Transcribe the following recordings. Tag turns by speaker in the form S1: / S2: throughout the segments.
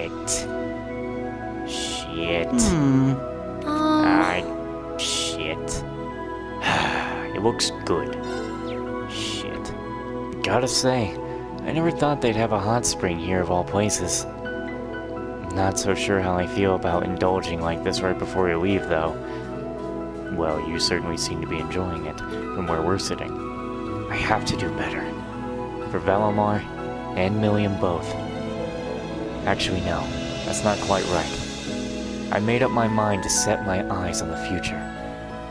S1: Shit. Shit. Shit. It looks good. Shit. Gotta say, I never thought they'd have a hot spring here of all places. Not so sure how I feel about indulging like this right before you leave, though. Well, you certainly seem to be enjoying it from where we're sitting. I have to do better. For Valamar and Milliam both. Actually, no. That's not quite right. I made up my mind to set my eyes on the future.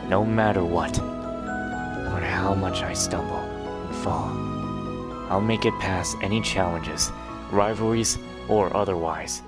S1: No matter what. No matter how much I stumble and fall. I'll make it past any challenges, rivalries, or otherwise.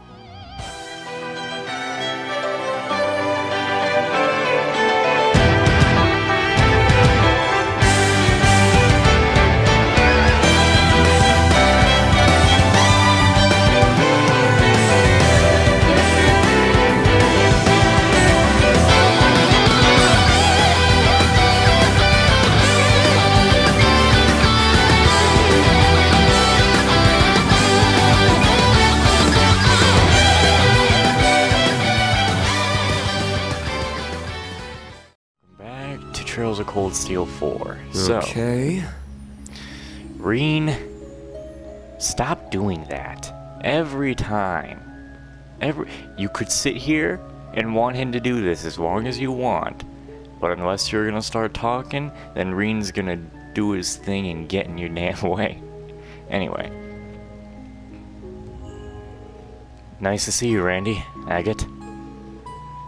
S1: Trails of Cold Steel 4.
S2: Okay.
S1: So, Reen, stop doing that. Every time. You could sit here and want him to do this as long as you want. But unless you're gonna start talking, then Reen's gonna do his thing and get in your damn way. Anyway. Nice to see you, Randy. Agate.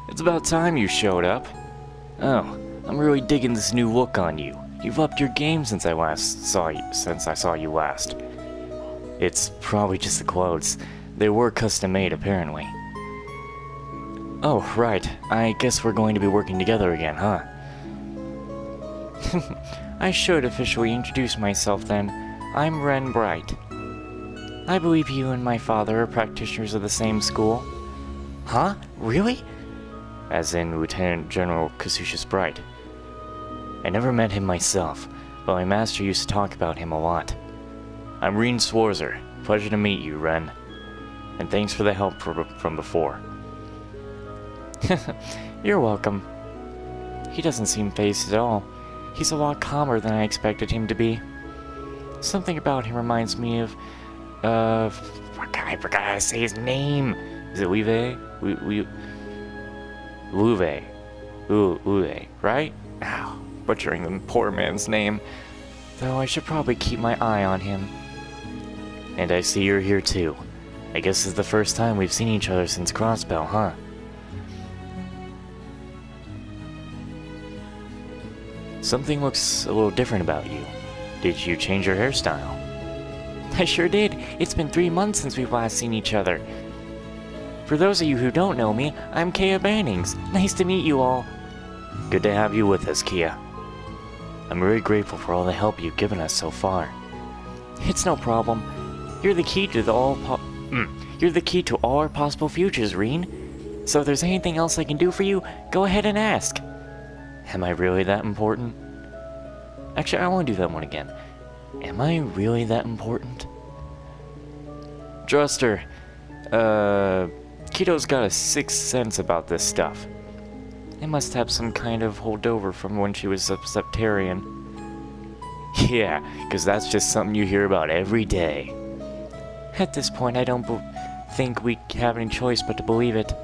S1: It's about time you showed up. Oh. I'm really digging this new look on you. You've upped your game since I saw you last. It's probably just the clothes. They were custom made, apparently. Oh, right. I guess we're going to be working together again, huh? I should officially introduce myself then. I'm Ren Bright. I believe you and my father are practitioners of the same school. Huh? Really? As in Lieutenant General Cassius Bright. I never met him myself, but my master used to talk about him a lot. I'm Reen Swarzer. Pleasure to meet you, Ren. And thanks for the help from before. You're welcome. He doesn't seem phased at all. He's a lot calmer than I expected him to be. Something about him reminds me of, I forgot how to say his name. Is it Live? Luve, right? Ow, butchering the poor man's name. Though I should probably keep my eye on him. And I see you're here too. I guess it's the first time we've seen each other since Crossbell, huh? Something looks a little different about you. Did you change your hairstyle? I sure did. It's been 3 months since we've last seen each other. For those of you who don't know me, I'm Kia Bannings. Nice to meet you all. Good to have you with us, Kia. I'm very grateful for all the help you've given us so far. It's no problem. You're the key to all our possible futures, Reen. So if there's anything else I can do for you, go ahead and ask. Am I really that important? Actually, I want to do that one again. Am I really that important? Druster, Keto's got a sixth sense about this stuff. It must have some kind of holdover from when she was a septarian. Yeah, because that's just something you hear about every day. At this point, I don't think we have any choice but to believe it.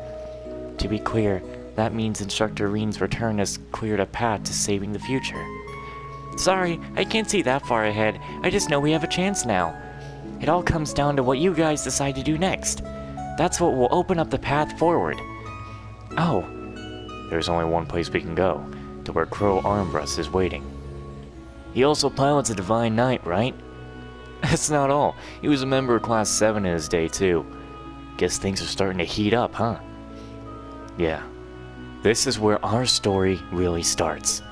S1: To be clear, that means Instructor Reen's return has cleared a path to saving the future. Sorry, I can't see that far ahead. I just know we have a chance now. It all comes down to what you guys decide to do next. That's what will open up the path forward. Oh, there's only one place we can go, to where Crow Armbrust is waiting. He also pilots a Divine Knight, right? That's not all. He was a member of Class 7 in his day, too. Guess things are starting to heat up, huh? Yeah. This is where our story really starts.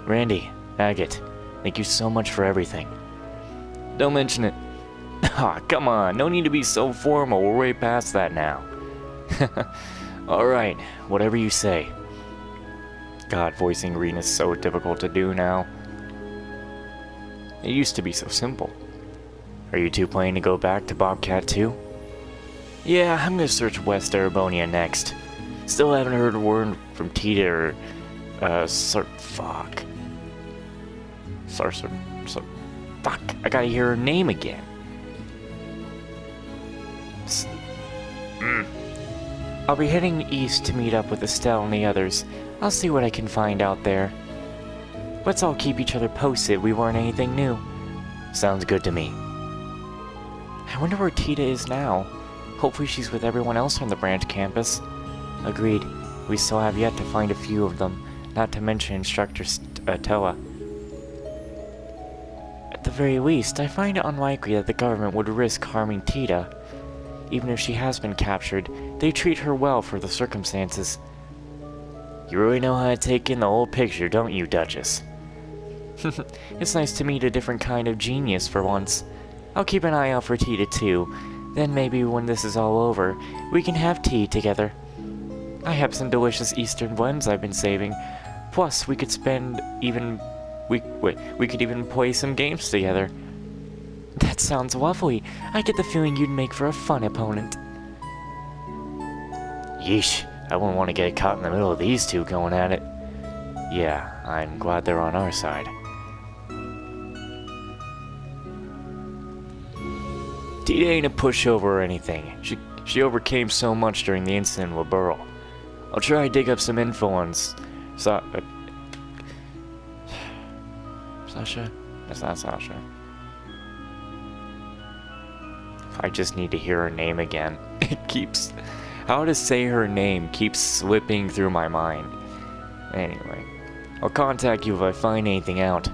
S1: Randy, Agate, thank you so much for everything. Don't mention it. Ah, come on, no need to be so formal, we're way past that now. Alright, whatever you say. God, voicing Reen is so difficult to do now. It used to be so simple. Are you two planning to go back to Bobcat too? Yeah, I'm gonna search West Arabonia next. Still haven't heard a word from Tita or, fuck. Fuck, I gotta hear her name again. I'll be heading east to meet up with Estelle and the others. I'll see what I can find out there. Let's all keep each other posted we weren't anything new. Sounds good to me. I wonder where Tita is now. Hopefully she's with everyone else on the branch campus. Agreed. We still have yet to find a few of them, not to mention Instructor Tella. At the very least, I find it unlikely that the government would risk harming Tita. Even if she has been captured, they treat her well for the circumstances. You really know how to take in the whole picture, don't you, Duchess? It's nice to meet a different kind of genius for once. I'll keep an eye out for Tita too. Then maybe when this is all over, we can have tea together. I have some delicious Eastern blends I've been saving. Plus, we could we could even play some games together. That sounds lovely. I get the feeling you'd make for a fun opponent. Yeesh, I wouldn't want to get caught in the middle of these two going at it. Yeah, I'm glad they're on our side. Tita ain't a pushover or anything. She overcame so much during the incident with Burl. I'll try to dig up some info on Sasha? That's not Sasha. I just need to hear her name again. How to say her name keeps slipping through my mind. Anyway, I'll contact you if I find anything out.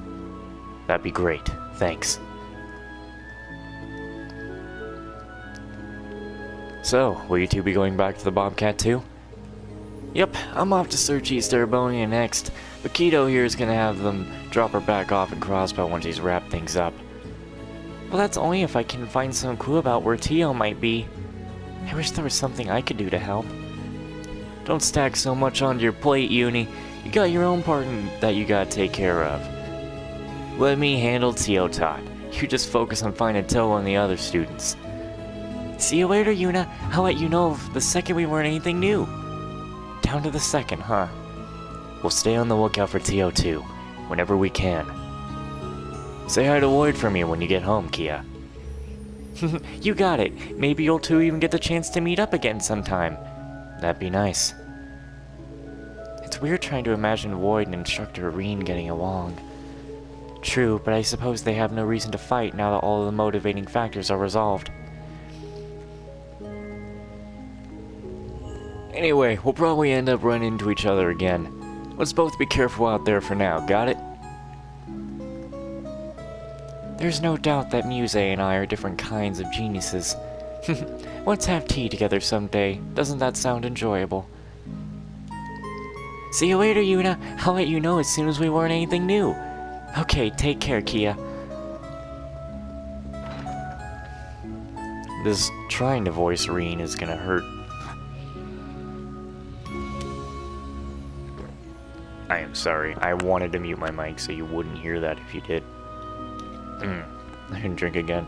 S1: That'd be great. Thanks. So, will you two be going back to the Bobcat too? Yep, I'm off to search East Arabonia next, but Keto here is gonna have them drop her back off in Crossbow once he's wrapped things up. Well, that's only if I can find some clue about where Tio might be. I wish there was something I could do to help. Don't stack so much onto your plate, Uni. You got your own part that you gotta take care of. Let me handle Tio Tot. You just focus on finding Tio and the other students. See you later, Yuna. I'll let you know the second we learn anything new. Down to the second, huh? We'll stay on the lookout for Tio too, whenever we can. Say hi to Lloyd for me when you get home, Kia. You got it. Maybe you'll two even get the chance to meet up again sometime. That'd be nice. It's weird trying to imagine Lloyd and Instructor Irene getting along. True, but I suppose they have no reason to fight now that all of the motivating factors are resolved. Anyway, we'll probably end up running into each other again. Let's both be careful out there for now, got it? There's no doubt that Muse and I are different kinds of geniuses. Let's have tea together someday. Doesn't that sound enjoyable? See you later, Yuna. I'll let you know as soon as we learn anything new. Okay, take care, Kia. This trying to voice Reen is gonna hurt. I am sorry. I wanted to mute my mic so you wouldn't hear that if you did. I can drink again.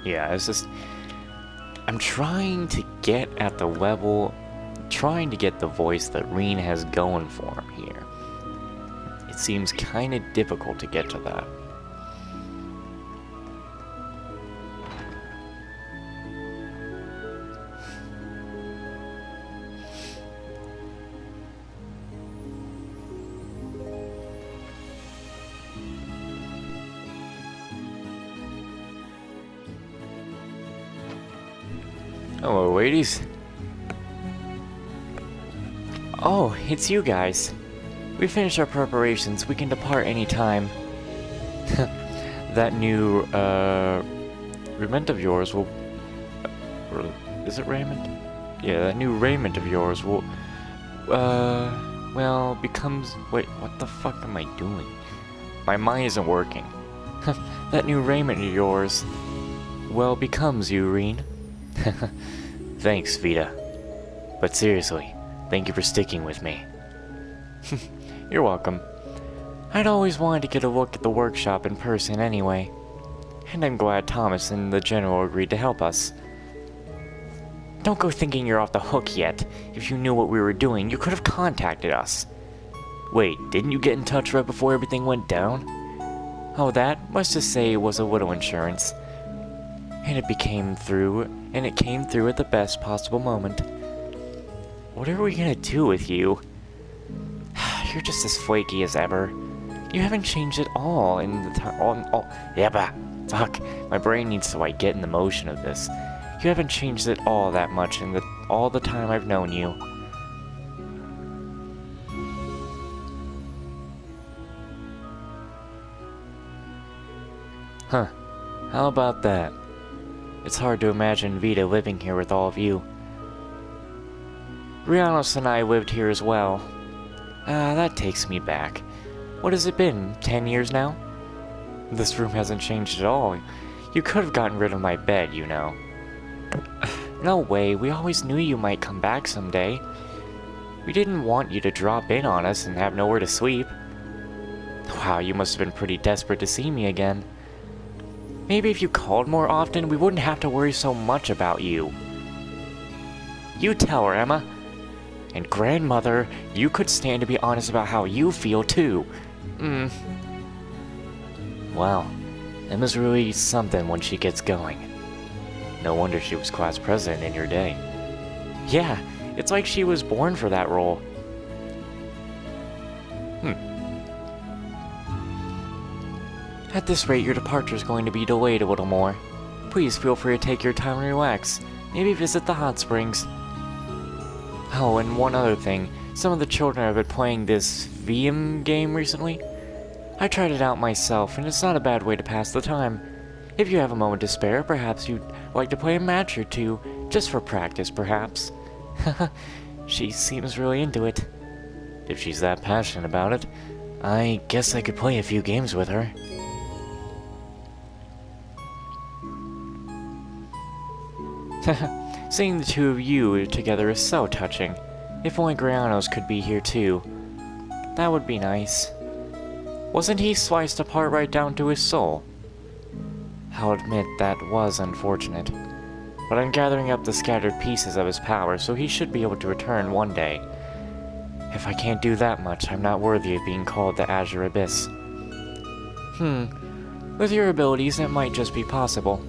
S1: Yeah, it's just... I'm trying to get at the level... Trying to get the voice that Reen has going for him here. It seems kind of difficult to get to that. Hello, ladies. Oh, it's you guys. We finished our preparations. We can depart any time. That new, raiment of yours will... is it raiment? Yeah, that new raiment of yours will... well, becomes... Wait, what the fuck am I doing? My mind isn't working. That new raiment of yours... well, becomes you, Reen. Thanks, Vita. But seriously, thank you for sticking with me. You're welcome. I'd always wanted to get a look at the workshop in person anyway. And I'm glad Thomas and the General agreed to help us. Don't go thinking you're off the hook yet. If you knew what we were doing, you could have contacted us. Wait, didn't you get in touch right before everything went down? Oh, that? Let's just say it was a widow insurance. And it came through at the best possible moment. What are we gonna do with you? You're just as flaky as ever. You haven't changed at all in the time. Yeah, but fuck. My brain needs to get in the motion of this. You haven't changed at all that much in all the time I've known you. Huh. How about that? It's hard to imagine Vita living here with all of you. Rianos and I lived here as well. That takes me back. What has it been, 10 years now? This room hasn't changed at all. You could have gotten rid of my bed, you know. No way, we always knew you might come back someday. We didn't want you to drop in on us and have nowhere to sleep. Wow, you must have been pretty desperate to see me again. Maybe if you called more often, we wouldn't have to worry so much about you. You tell her, Emma. And grandmother, you could stand to be honest about how you feel too. Wow, Emma's really something when she gets going. No wonder she was class president in your day. Yeah, it's like she was born for that role. At this rate, your departure is going to be delayed a little more. Please feel free to take your time and relax. Maybe visit the hot springs. Oh, and one other thing. Some of the children have been playing this VM game recently. I tried it out myself, and it's not a bad way to pass the time. If you have a moment to spare, perhaps you'd like to play a match or two, just for practice, perhaps. She seems really into it. If she's that passionate about it, I guess I could play a few games with her. Seeing the two of you together is so touching. If only Grianos could be here too. That would be nice. Wasn't he sliced apart right down to his soul? I'll admit that was unfortunate. But I'm gathering up the scattered pieces of his power, so he should be able to return one day. If I can't do that much, I'm not worthy of being called the Azure Abyss. With your abilities, it might just be possible.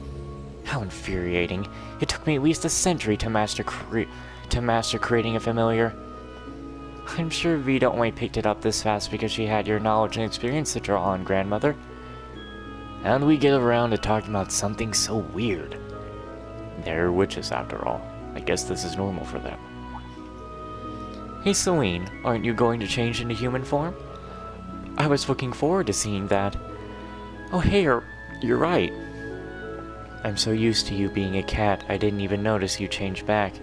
S1: How infuriating. It took me at least a century to master creating a familiar. I'm sure Vita only picked it up this fast because she had your knowledge and experience to draw on, Grandmother. And we get around to talking about something so weird. They're witches, after all. I guess this is normal for them. Hey, Celine, aren't you going to change into human form? I was looking forward to seeing that. Oh, hey, you're right. I'm so used to you being a cat, I didn't even notice you changed back.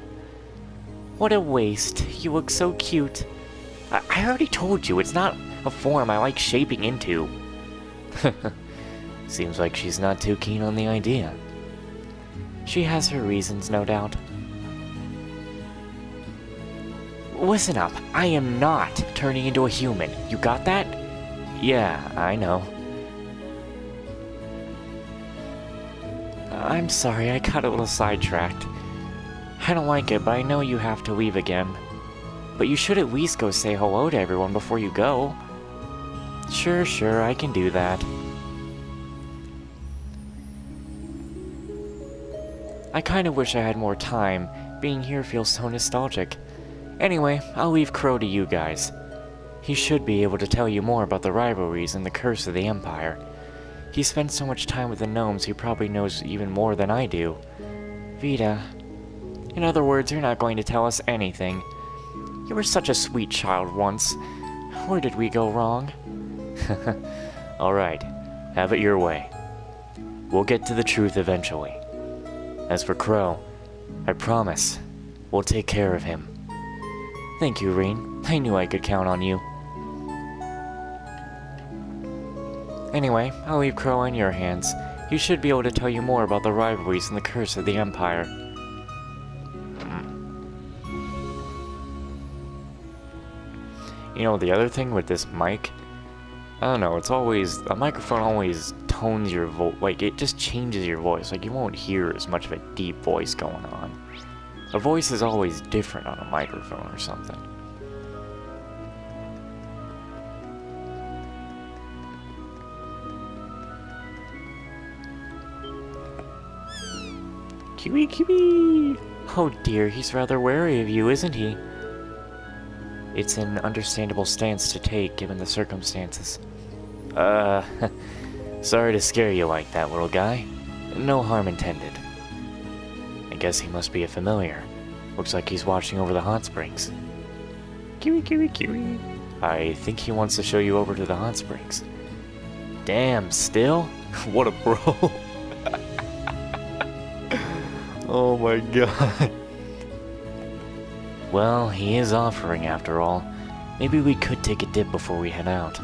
S1: What a waste. You look so cute. I already told you, it's not a form I like shaping into. Seems like she's not too keen on the idea. She has her reasons, no doubt. Listen up, I am not turning into a human. You got that? Yeah, I know. I'm sorry, I got a little sidetracked. I don't like it, but I know you have to leave again. But you should at least go say hello to everyone before you go. Sure, I can do that. I kind of wish I had more time. Being here feels so nostalgic. Anyway, I'll leave Crow to you guys. He should be able to tell you more about the rivalries and the curse of the Empire. He spent so much time with the gnomes, he probably knows even more than I do. Vita. In other words, you're not going to tell us anything. You were such a sweet child once. Where did we go wrong? Alright, have it your way. We'll get to the truth eventually. As for Crow, I promise, we'll take care of him. Thank you, Reen. I knew I could count on you. Anyway, I'll leave Crow in your hands. He should be able to tell you more about the rivalries and the curse of the Empire. You know, the other thing with this mic, I don't know, it's always, a microphone always tones your voice, like, it just changes your voice, like, you won't hear as much of a deep voice going on. A voice is always different on a microphone or something. Kiwi, kiwi! Oh dear, he's rather wary of you, isn't he? It's an understandable stance to take, given the circumstances. Sorry to scare you like that, little guy. No harm intended. I guess he must be a familiar. Looks like he's watching over the hot springs. Kiwi, kiwi, kiwi. I think he wants to show you over to the hot springs. Damn, still? What a bro. Oh my god. Well, he is offering after all. Maybe we could take a dip before we head out.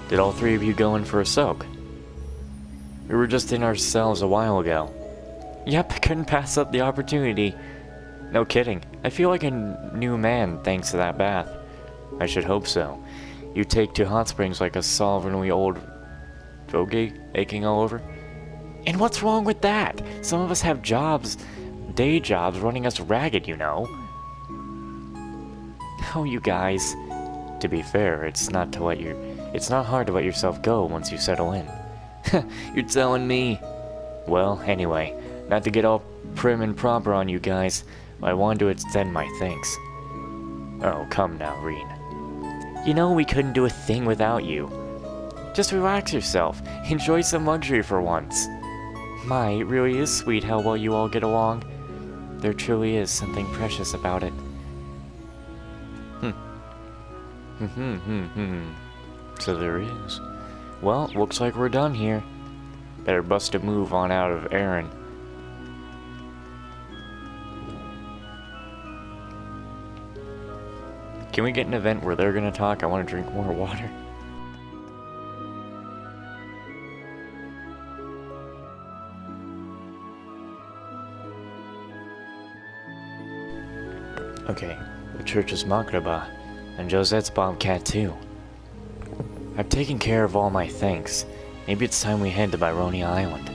S1: Did all three of you go in for a soak? We were just in ourselves a while ago. Yep, couldn't pass up the opportunity. No kidding. I feel like a new man thanks to that bath. I should hope so. You take to hot springs like a sovereignly old fogey aching all over. And what's wrong with that? Some of us have jobs, day jobs running us ragged, you know. Oh, you guys. To be fair, it's not hard to let yourself go once you settle in. You're telling me. Well, anyway, not to get all prim and proper on you guys, but I wanted to extend my thanks. Oh, come now, Reen. You know we couldn't do a thing without you. Just relax yourself. Enjoy some luxury for once. My, it really is sweet how well you all get along. There truly is something precious about it. So there is. Well, looks like we're done here. Better bust a move on out of Aaron. Can we get an event where they're gonna talk? I want to drink more water. Okay, the church is Merkabah, and Josette's bobcat too. I've taken care of all my things. Maybe it's time we head to Byrony Island.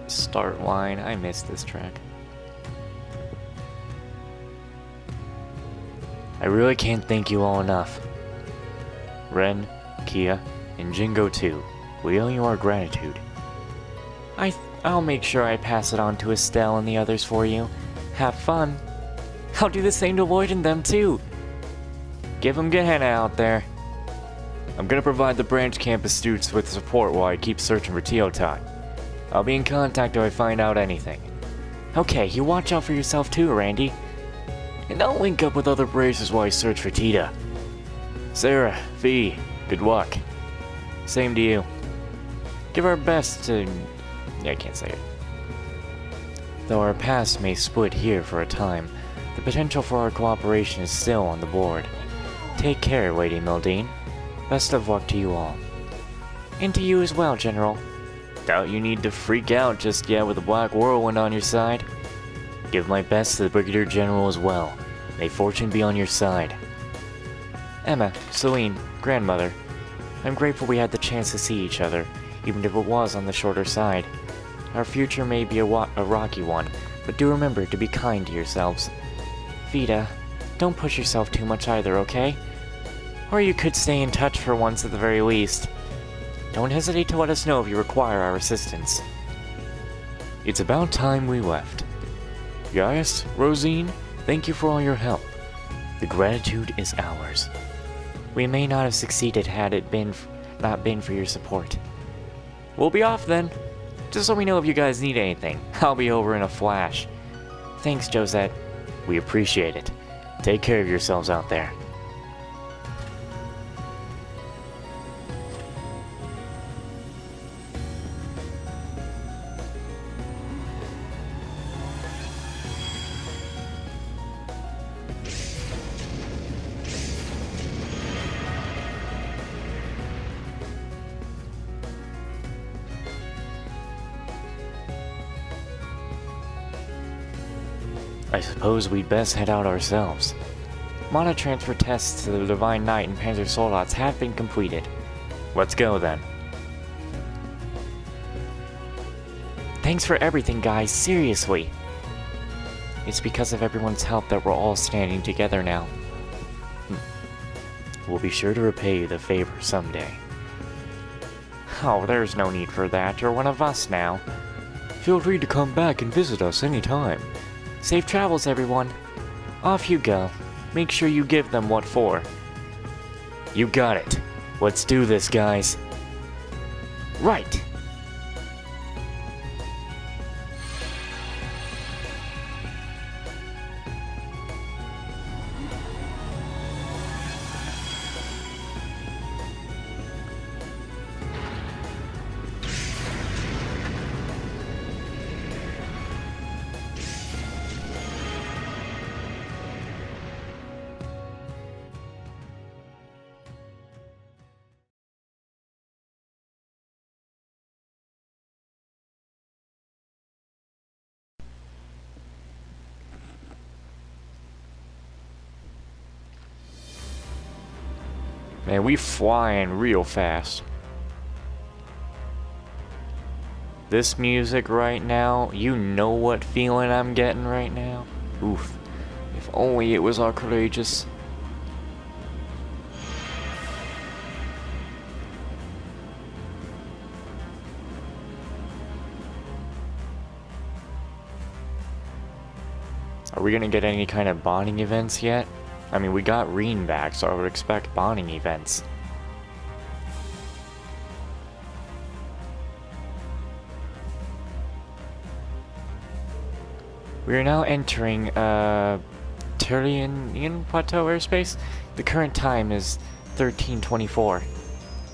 S1: Start line, I missed this track. I really can't thank you all enough. Ren, Kia, and Jingo too. We owe you our gratitude. I'll make sure I pass it on to Estelle and the others for you. Have fun. I'll do the same to Lloyd and them too. Give them Gehenna out there. I'm gonna provide the branch campus students with support while I keep searching for Teotot. I'll be in contact if I find out anything. Okay, you watch out for yourself too, Randy. And I'll link up with other bracers while I search for Tita. Sarah, Fee, good luck. Same to you. Give our best to... Yeah, I can't say it. Though our paths may split here for a time, the potential for our cooperation is still on the board. Take care, Lady Mildine. Best of luck to you all. And to you as well, General. Doubt you need to freak out just yet with the Black Whirlwind on your side. Give my best to the Brigadier General as well. May fortune be on your side. Emma, Celine, Grandmother, I'm grateful we had the chance to see each other, even if it was on the shorter side. Our future may be a rocky one, but do remember to be kind to yourselves. Vita, don't push yourself too much either, okay? Or you could stay in touch for once at the very least. Don't hesitate to let us know if you require our assistance. It's about time we left. Gaius, Rosine, thank you for all your help. The gratitude is ours. We may not have succeeded had it not been for your support. We'll be off then. Just let me know if you guys need anything. I'll be over in a flash. Thanks, Josette. We appreciate it. Take care of yourselves out there. I suppose we'd best head out ourselves. Mana transfer tests to the Divine Knight and Panzer Soldats have been completed. Let's go then. Thanks for everything, guys, seriously. It's because of everyone's help that we're all standing together now. We'll be sure to repay you the favor someday. Oh, there's no need for that. You're one of us now. Feel free to come back and visit us anytime. Safe travels, everyone. Off you go. Make sure you give them what for. You got it. Let's do this, guys. Right. Man, we flying real fast. This music right now, you know what feeling I'm getting right now? Oof. If only it was our courageous. Are we gonna get any kind of bonding events yet? I mean, we got Reen back, so I would expect bonding events. We are now entering, Turian Plateau airspace. The current time is 13:24.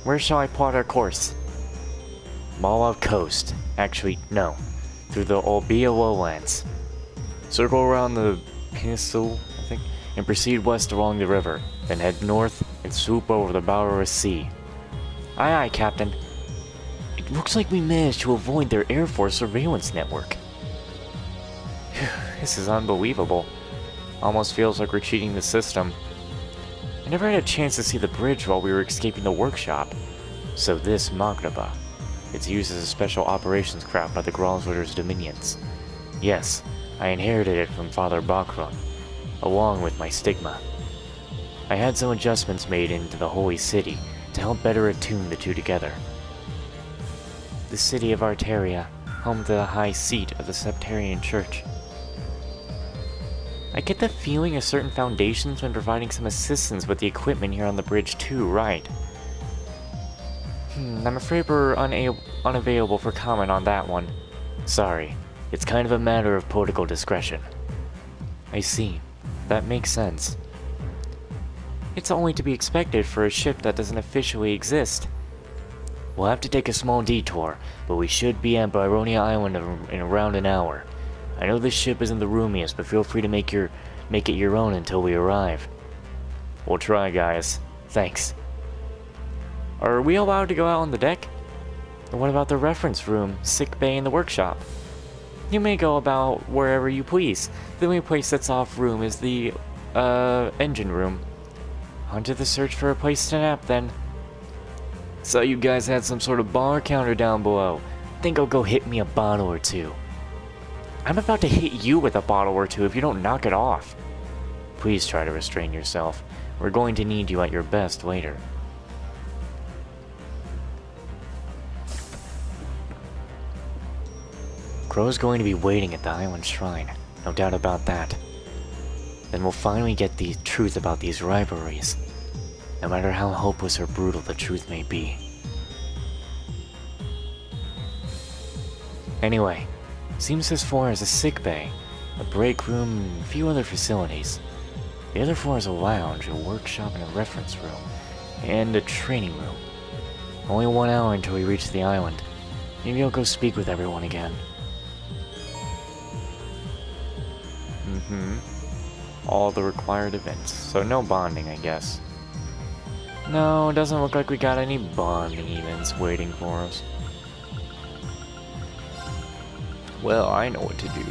S1: Where shall I plot our course? Mala Coast. Actually, no. Through the Olbia lowlands. Circle around the peninsula, I think, and proceed west along the river, then head north and swoop over the Bourus Sea. Aye aye, Captain. It looks like we managed to avoid their Air Force surveillance network. This is unbelievable. Almost feels like we're cheating the system. I never had a chance to see the bridge while we were escaping the workshop. So this Merkabah. It's used as a special operations craft by the Gralswitter's dominions. Yes, I inherited it from Father Bakron, along with my stigma. I had some adjustments made into the Holy City to help better attune the two together. The city of Arteria, home to the high seat of the Septarian Church. I get the feeling a certain foundation's been providing some assistance with the equipment here on the bridge too, right? I'm afraid we're unavailable for comment on that one. Sorry, it's kind of a matter of political discretion. I see. That makes sense. It's only to be expected for a ship that doesn't officially exist. We'll have to take a small detour, but we should be at Byronia Island in around an hour. I know this ship isn't the roomiest, but feel free to make it your own until we arrive. We'll try, guys. Thanks. Are we allowed to go out on the deck? And what about the reference room, sick bay, and the workshop? You may go about wherever you please. The only place that's off room is the, engine room. On to the search for a place to nap, then. So you guys had some sort of bar counter down below. Think I'll go hit me a bottle or two. I'm about to hit you with a bottle or two if you don't knock it off. Please try to restrain yourself. We're going to need you at your best later. Crow's going to be waiting at the island shrine. No doubt about that. Then we'll finally get the truth about these rivalries. No matter how hopeless or brutal the truth may be. Anyway, seems this floor is a sick bay, a break room, and a few other facilities. The other floor is a lounge, a workshop, and a reference room, and a training room. Only 1 hour until we reach the island. Maybe I'll go speak with everyone again. All the required events, so no bonding, I guess. No, it doesn't look like we got any bonding events waiting for us. Well, I know what to do.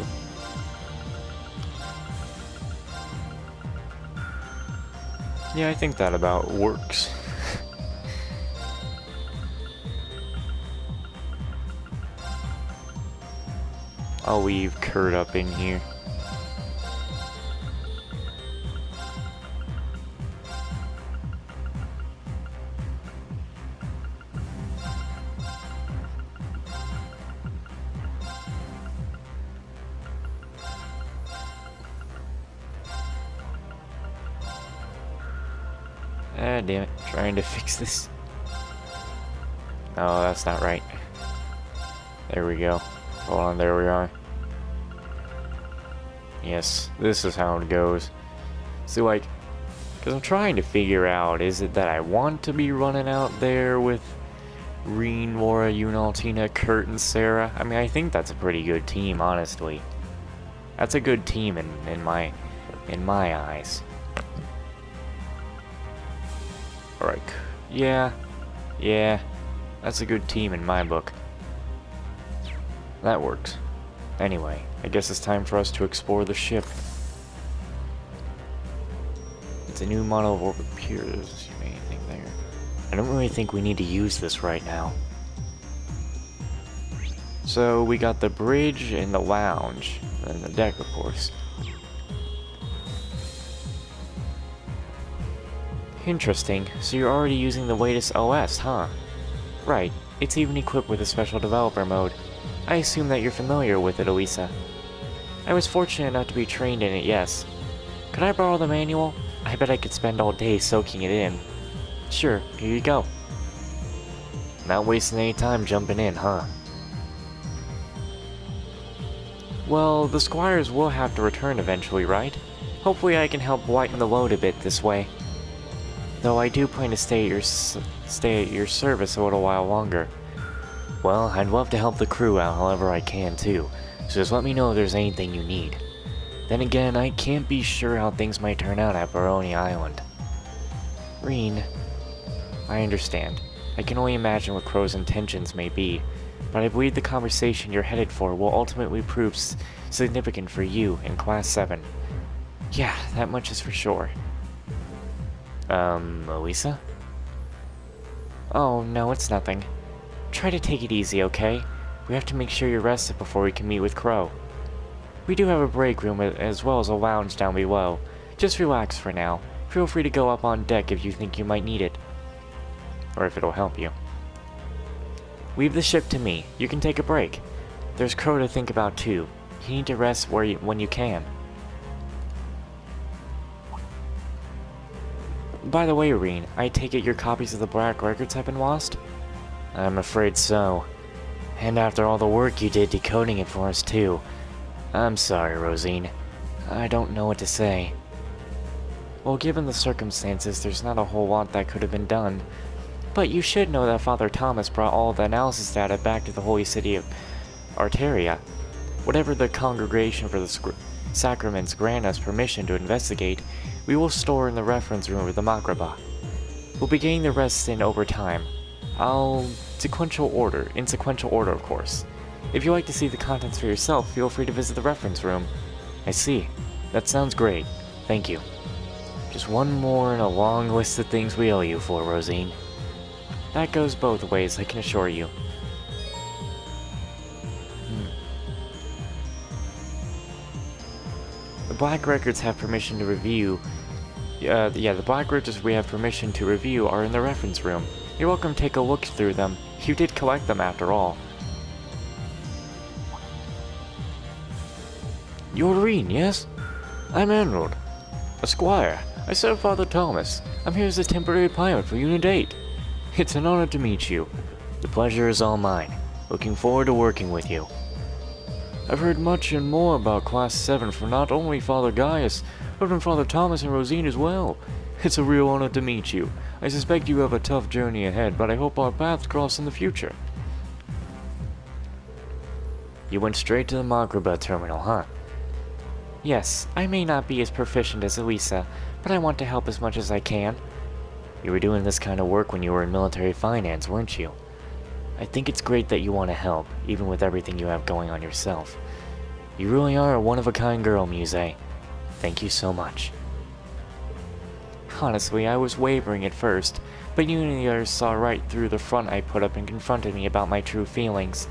S1: Yeah, I think that about works. I'll leave Kurt up in here. Ah, damn it. Trying to fix this. Oh, that's not right. There we go. Hold on, there we are. Yes, this is how it goes. See, like, because I'm trying to figure out, is it that I want to be running out there with Reen, Laura, Unaltina, Kurt, and Sarah? I mean, I think that's a pretty good team, honestly. That's a good team in my eyes. Alright, yeah, that's a good team in my book. That works. Anyway, I guess it's time for us to explore the ship. It's a new model of orbit piers. Anything there? I don't really think we need to use this right now. So we got the bridge and the lounge, and the deck, of course. Interesting. So you're already using the latest OS, huh? Right. It's even equipped with a special developer mode. I assume that you're familiar with it, Elisa. I was fortunate enough to be trained in it, yes. Could I borrow the manual? I bet I could spend all day soaking it in. Sure, here you go. Not wasting any time jumping in, huh? Well, the squires will have to return eventually, right? Hopefully I can help lighten the load a bit this way. Though I do plan to stay at your service a little while longer. Well, I'd love to help the crew out however I can too, so just let me know if there's anything you need. Then again, I can't be sure how things might turn out at Baroni Island. Reen, I understand. I can only imagine what Crow's intentions may be, but I believe the conversation you're headed for will ultimately prove significant for you in Class 7. Yeah, that much is for sure. Elisa? Oh, no, it's nothing. Try to take it easy, okay? We have to make sure you're rested before we can meet with Crow. We do have a break room as well as a lounge down below. Just relax for now. Feel free to go up on deck if you think you might need it. Or if it'll help you. Leave the ship to me. You can take a break. There's Crow to think about too. You need to rest when you can. By the way, Reen, I take it your copies of the Black Records have been lost? I'm afraid so. And after all the work you did decoding it for us too. I'm sorry, Rosine. I don't know what to say. Well, given the circumstances, there's not a whole lot that could have been done. But you should know that Father Thomas brought all the analysis data back to the holy city of Arteria. Whatever the Congregation for the Sacraments grant us permission to investigate, we will store in the reference room of the Merkabah. We'll be getting the rest in over time. In sequential order, of course. If you'd like to see the contents for yourself, feel free to visit the reference room. I see. That sounds great. Thank you. Just one more in a long list of things we owe you for, Rosine. That goes both ways, I can assure you. The Black Records have permission to review. The Black Records we have permission to review are in the reference room. You're welcome to take a look through them. You did collect them after all. You're Reen, yes? I'm Emerald, a squire. I serve Father Thomas. I'm here as a temporary pilot for Unit 8. It's an honor to meet you. The pleasure is all mine. Looking forward to working with you. I've heard much and more about Class 7 from not only Father Gaius, but from Father Thomas and Rosine as well. It's a real honor to meet you. I suspect you have a tough journey ahead, but I hope our paths cross in the future. You went straight to the Merkabah terminal, huh? Yes, I may not be as proficient as Elisa, but I want to help as much as I can. You were doing this kind of work when you were in military finance, weren't you? I think it's great that you want to help, even with everything you have going on yourself. You really are a one-of-a-kind girl, Muse. Thank you so much. Honestly, I was wavering at first, but you and the others saw right through the front I put up and confronted me about my true feelings.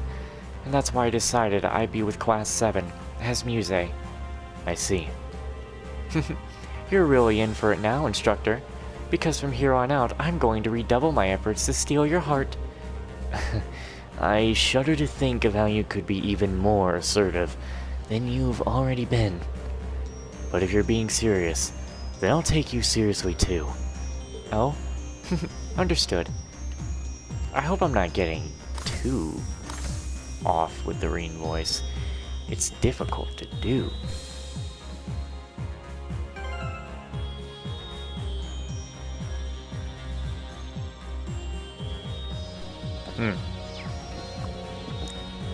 S1: And that's why I decided I'd be with Class 7, as Muse. I see. You're really in for it now, Instructor, because from here on out, I'm going to redouble my efforts to steal your heart. I shudder to think of how you could be even more assertive than you've already been. But if you're being serious, then I'll take you seriously too. Oh? Understood. I hope I'm not getting too off with the Reen voice. It's difficult to do.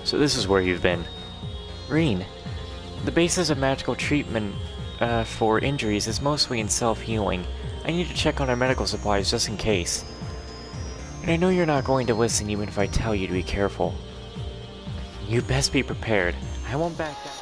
S1: So this is where you've been. Reen, the basis of magical treatment for injuries is mostly in self-healing. I need to check on our medical supplies just in case. And I know you're not going to listen even if I tell you to be careful. You best be prepared. I won't back down.